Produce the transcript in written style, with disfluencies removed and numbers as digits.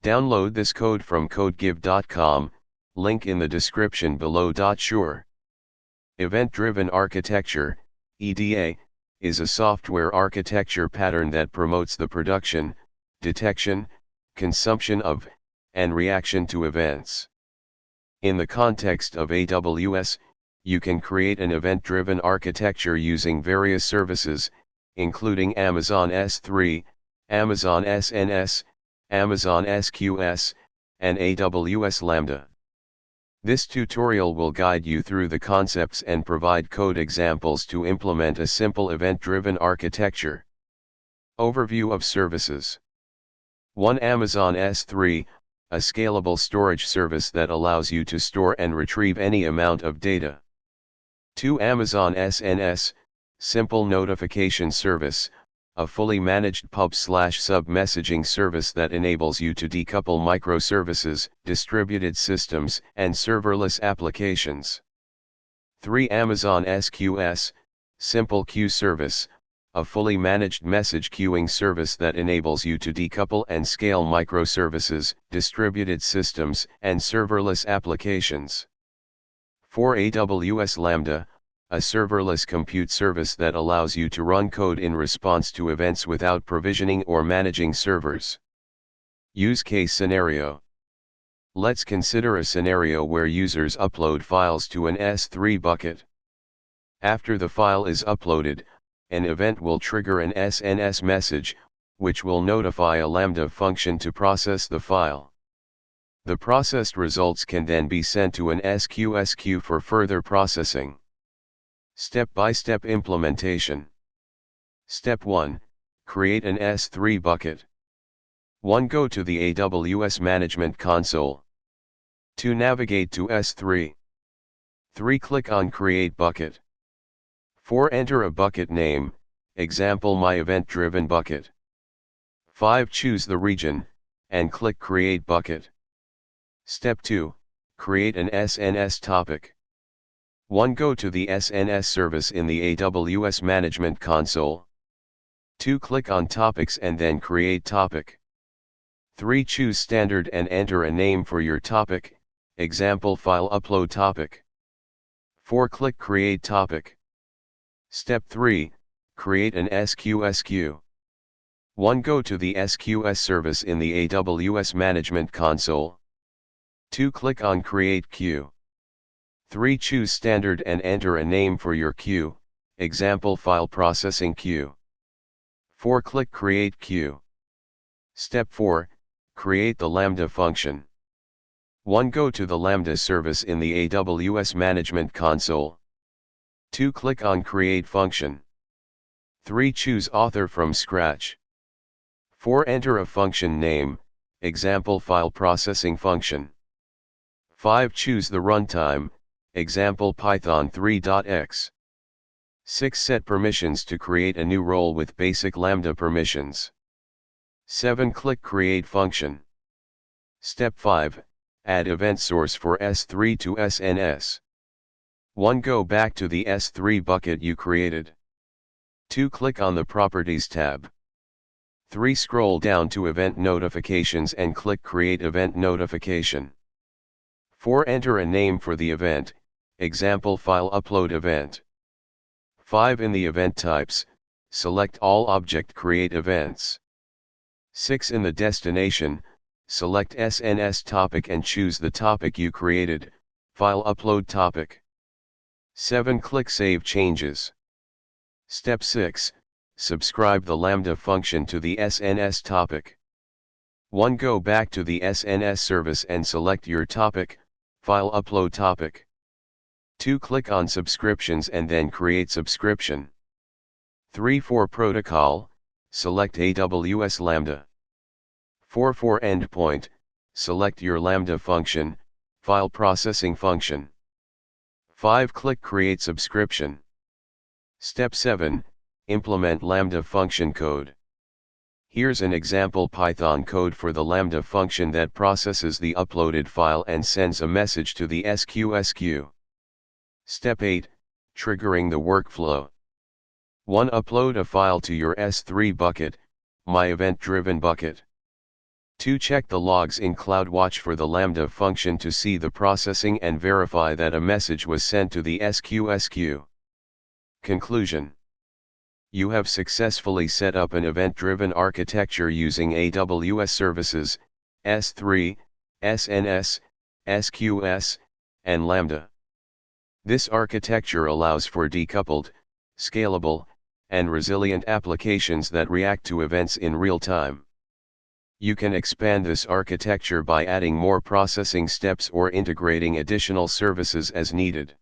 Download this code from codegive.com, link in the description below. Sure. Event-Driven Architecture, EDA, is a software architecture pattern that promotes the production, detection, consumption of, and reaction to events. In the context of AWS, you can create an event-driven architecture using various services, including Amazon S3, Amazon SNS, Amazon SQS, and AWS Lambda. This tutorial will guide you through the concepts and provide code examples to implement a simple event-driven architecture. Overview of services. 1. Amazon S3, a scalable storage service that allows you to store and retrieve any amount of data. 2. Amazon SNS, simple notification service, a fully managed pub/sub messaging service that enables you to decouple microservices, distributed systems, and serverless applications. 3. Amazon SQS, simple queue service, a fully managed message queuing service that enables you to decouple and scale microservices, distributed systems, and serverless applications. 4. AWS Lambda, a serverless compute service that allows you to run code in response to events without provisioning or managing servers. Use case scenario. Let's consider a scenario where users upload files to an S3 bucket. After the file is uploaded, an event will trigger an SNS message, which will notify a Lambda function to process the file. The processed results can then be sent to an SQS queue for further processing. Step-by-step implementation. Step 1. Create an S3 bucket. 1. Go to the AWS Management Console. 2. Navigate to S3. 3. Click on Create Bucket. 4. Enter a bucket name, example My Event-Driven Bucket. 5. Choose the region, and click Create Bucket. Step 2. Create an SNS topic. 1. Go to the SNS service in the AWS Management Console. 2. Click on Topics and then Create Topic. 3. Choose Standard and enter a name for your topic, example File Upload Topic. 4. Click Create Topic. Step 3. Create an SQS queue. 1. Go to the SQS service in the AWS Management Console. 2. Click on Create Queue. 3. Choose Standard and enter a name for your queue, example File Processing Queue. 4. Click Create Queue. Step 4. Create the Lambda function. 1. Go to the Lambda service in the AWS Management Console. 2. Click on Create Function. 3. Choose Author from scratch. 4. Enter a function name, example File Processing Function. 5. Choose the runtime, example Python 3.x. 6. Set permissions to create a new role with basic Lambda permissions. 7. Click Create Function. Step 5. Add event source for S3 to SNS. 1. Go back to the S3 bucket you created. 2. Click on the Properties tab. 3. Scroll down to Event Notifications and click Create Event Notification. 4. Enter a name for the event, example File Upload Event. 5. In the event types, select All Object Create Events. 6. In the destination, select SNS topic and choose the topic you created, File Upload Topic. 7. Click Save Changes. Step 6. Subscribe the Lambda function to the SNS topic. 1. Go back to the SNS service and select your topic, File Upload Topic. 2. Click on Subscriptions and then create subscription. 3. For Protocol, select AWS Lambda. 4. For Endpoint, select your Lambda function, File Processing Function. 5. Click Create Subscription. Step 7. Implement Lambda function code. Here's an example Python code for the Lambda function that processes the uploaded file and sends a message to the SQS queue. Step 8. Triggering the workflow. 1. Upload a file to your S3 bucket, My Event-Driven Bucket. 2. Check the logs in CloudWatch for the Lambda function to see the processing and verify that a message was sent to the SQS. Conclusion. You have successfully set up an event-driven architecture using AWS services, S3, SNS, SQS, and Lambda. This architecture allows for decoupled, scalable, and resilient applications that react to events in real time. You can expand this architecture by adding more processing steps or integrating additional services as needed.